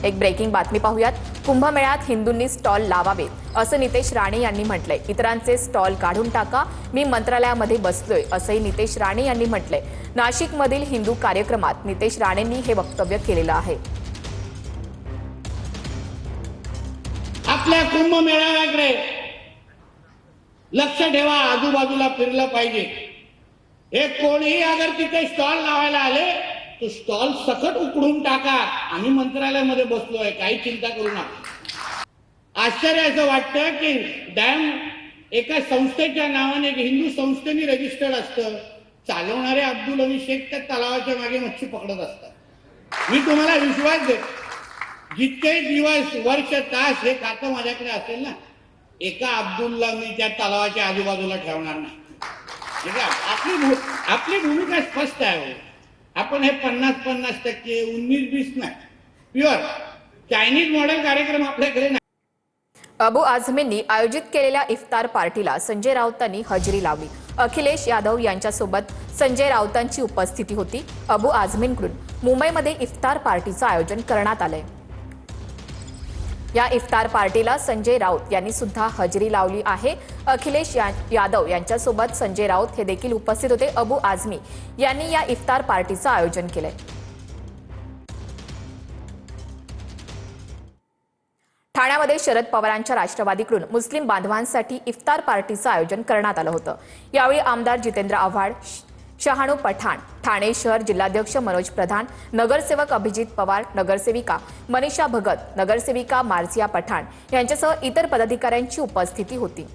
एक ब्रेकिंग बातमी पाहूयात। कुंभमेळ्यात हिंदूंनी स्टॉल लावावेत असं नितेश राणे यांनी म्हटलंय। इतरांचे स्टॉल काढून टाका, मी मंत्रालयामध्ये बसलोय असंही नितेश राणे यांनी म्हटलंय। नाशिकमधील हिंदू कार्यक्रमात नितेश राणेंनी हे वक्तव्य केलेलं आहे। आपल्या कुंभमेळ्याकडे लक्ष ठेवा, आजूबाजूला फिरलं पाहिजे। हे कोणीही अगर तिथे स्टॉल लावायला आले तो स्टॉल सकट उकडून टाका, आम्ही मंत्रालयामध्ये बसलोय, काही चिंता करू नका। आश्चर्य असं वाटतं की डॅम एका संस्थेच्या नावाने, एक हिंदू संस्थेने रजिस्टर्ड असतं, चालवणारे अब्दुल हमीद शेख त्या तलावाच्या मागे मच्छी पकडत असतात। मी तुम्हाला विश्वास देतो, जितके दिवस वर्ष तास हे खातं माझ्याकडे असेल ना, एका अब्दुलला मी त्या तलावाच्या आजूबाजूला ठेवणार नाही। ठीक आहे, आपली भूमिका स्पष्ट आहे। आपण हे 50-50% 19-20 नाही, प्युअर चायनीज मॉडेल कार्यक्रम आपल्याकडे नाही। अबू आझमींनी आयोजित केलेल्या इफ्तार पार्टीला संजय राऊतांनी हजेरी लावली। अखिलेश यादव यांच्यासोबत संजय राऊतांची उपस्थिती होती। अबू आझमींकडून मुंबईमध्ये इफ्तार पार्टीचं आयोजन करण्यात आलंय। या इफ्तार पार्टीला संजय राऊत यांनी सुद्धा हजेरी लावली आहे। अखिलेश यादव यांच्यासोबत संजय राऊत हे देखील उपस्थित होते। अबू आझमी यांनी या इफ्तार पार्टीचं आयोजन केलंय। ठाण्यामध्ये शरद पवारांच्या राष्ट्रवादीकडून मुस्लिम बांधवांसाठी इफ्तार पार्टीचं आयोजन करण्यात आलं होतं। यावेळी आमदार जितेंद्र आव्हाड, शहाणू पठाण, ठाणे शहर जिल्हाध्यक्ष मनोज प्रधान, नगरसेवक अभिजित पवार, नगरसेविका मनीषा भगत, नगरसेविका मार्सिया पठाण यांच्यासह इतर पदाधिकाऱ्यांची उपस्थिती होती।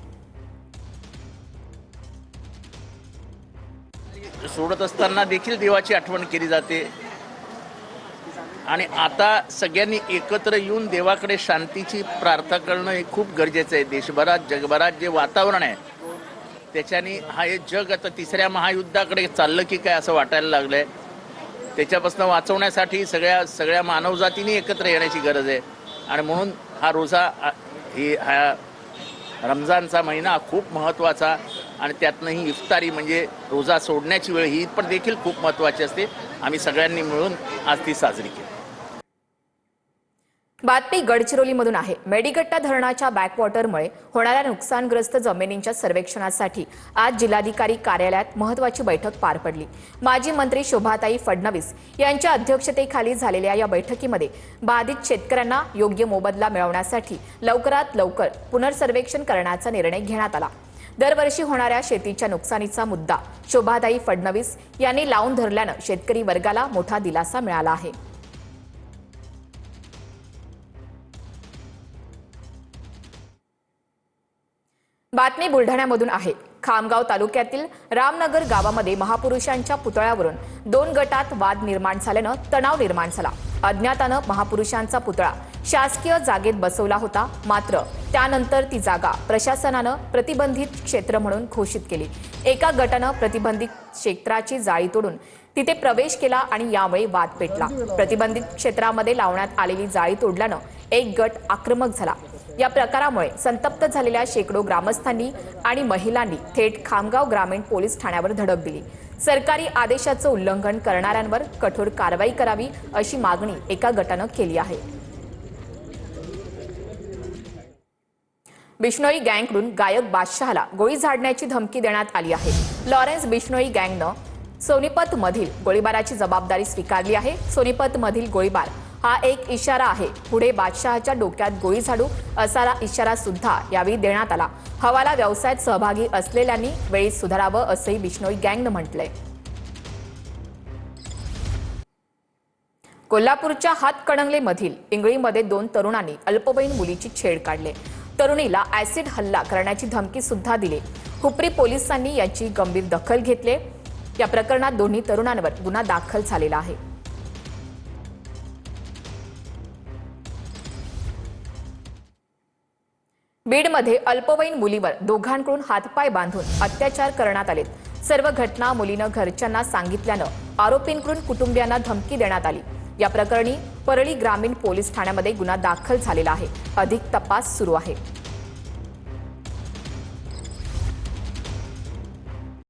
सोडत असताना देखील देवाची आठवण केली जाते आणि आता सगळ्यांनी एकत्र येऊन देवाकडे शांतीची प्रार्थना करणं हे खूप गरजेचं आहे। देशभरात जगभरात जे वातावरण आहे त्याच्याने हे जग आता तिसऱ्या महायुद्धाकडे चाललं की काय असं वाटायला लागलंय। त्याच्यापासून वाचवण्यासाठी सगळ्या मानवजातीने एकत्र येण्याची गरज आहे आणि म्हणून हा रोजा, हा रमजानचा महिना खूप महत्त्वाचा आणि त्यातनंही इफ्तारी म्हणजे रोजा सोडण्याची वेळ ही पण देखील खूप महत्त्वाची असते। आम्ही सगळ्यांनी मिळून आज ती साजरी केली। बातमी गडचिरोलीमधून आहे। मेडीगट्टा धरणाच्या बॅकवॉटरमुळे होणाऱ्या नुकसानग्रस्त जमिनींच्या सर्वेक्षणासाठी आज जिल्हाधिकारी कार्यालयात महत्त्वाची बैठक पार पडली। माजी मंत्री शोभाताई फडणवीस यांच्या अध्यक्षतेखाली झालेल्या या बैठकीमध्ये बाधित शेतकऱ्यांना योग्य मोबदला मिळवण्यासाठी लवकरात लवकर पुनर्सर्वेक्षण करण्याचा निर्णय घेण्यात आला। दरवर्षी होणाऱ्या शेतीच्या नुकसानीचा मुद्दा शोभाताई फडणवीस यांनी लावून धरल्यानं शेतकरी वर्गाला मोठा दिलासा मिळाला आहे। बातमी बुलढाण्यामधून आहे। खामगाव तालुक्यातील रामनगर गावामध्ये महापुरुषांच्या पुतळ्यावरून 2 गटात वाद निर्माण झाल्यानं तणाव निर्माण झाला। अज्ञातानं महापुरुषांचा पुतळा शासकीय जागेत बसवला होता, मात्र त्यानंतर ती जागा प्रशासनानं प्रतिबंधित क्षेत्र म्हणून घोषित केली। एका गटानं प्रतिबंधित क्षेत्राची जाळी तोडून तिथे प्रवेश केला आणि यामुळे वाद पेटला। प्रतिबंधित क्षेत्रामध्ये लावण्यात आलेली जाळी तोडल्यानं एक गट आक्रमक झाला। या प्रकारामुळे संतप्त झालेल्या शेकडो ग्रामस्थांनी आणि महिलांनी थेट खामगाव ग्रामीण पोलीस ठाण्यावर धडक दिली। सरकारी आदेशाचं उल्लंघन करणाऱ्यांवर कठोर कारवाई करावी अशी मागणी एका गटानं केली आहे। बिश्नोई गँगकडून गायक बादशाहला गोळी झाडण्याची धमकी देण्यात आली आहे। लॉरेन्स बिश्नोई गँगनं सोनीपतमधील गोळीबाराची जबाबदारी स्वीकारली आहे। सोनीपतमधील गोळीबार हा एक इशारा आहे, पुढे बादशाहच्या डोक्यात गोळी झाडू असा इशारा सुद्धा यावेळी देण्यात आला। हवाला व्यवसायात सहभागी असलेल्यांनी वेळीच सुधारावं असंही बिश्नोई गँगनं म्हटलंय। कोल्हापूरच्या हातकणंगलेमधील इंगळीमध्ये 2 तरुणांनी अल्पवयीन मुलीची छेड काढली। तरुणीला ऍसिड हल्ला करण्याची धमकी सुद्धा दिली। हुपरी पोलिसांनी याची गंभीर दखल घेतली। या प्रकरणात दोन्ही तरुणांवर गुन्हा दाखल झालेला आहे। बीडमध्ये अल्पवयीन मुलीवर दोघांकडून हातपाय बांधून अत्याचार करण्यात आले। सर्व घटना मुलीनं घरच्यांना सांगितल्यानं आरोपींकडून कुटुंबियांना धमकी देण्यात आली। या प्रकरणी परळी ग्रामीण पोलीस ठाण्यामध्ये गुन्हा दाखल झालेला आहे। अधिक तपास सुरू आहे।